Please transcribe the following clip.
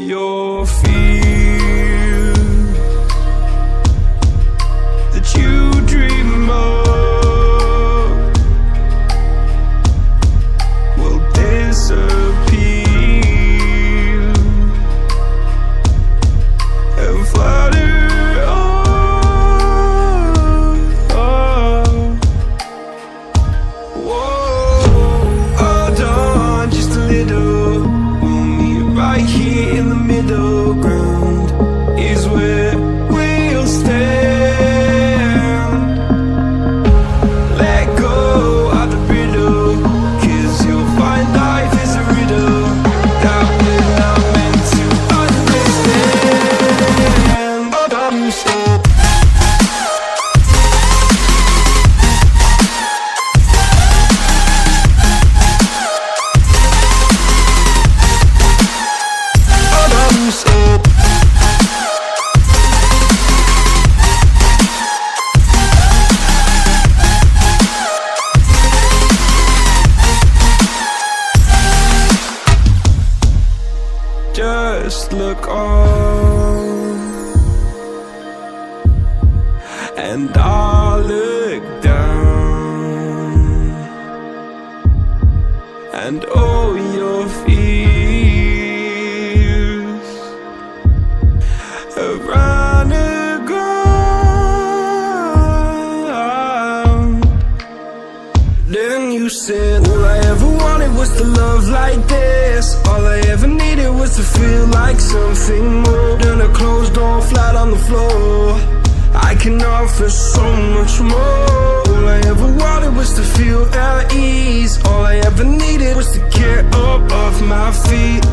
Your fears that you dream of will disappear and flutter on. Whoa, hold on just a little. We'll meet right here in the middle ground is where we'll stand. Let go of the riddle, 'cause you'll find life is a riddle that we're not meant to understand. Hold on, stop. Hold on, stop. Just look on, and I'll look down, and all your fears have run aground. Then you said, all I ever wanted was to love like this. All I ever needed was to feel like something more than a closed door flat on the floor. I can offer so much more. All I ever wanted was to feel at ease. All I ever needed was to get up off my feet.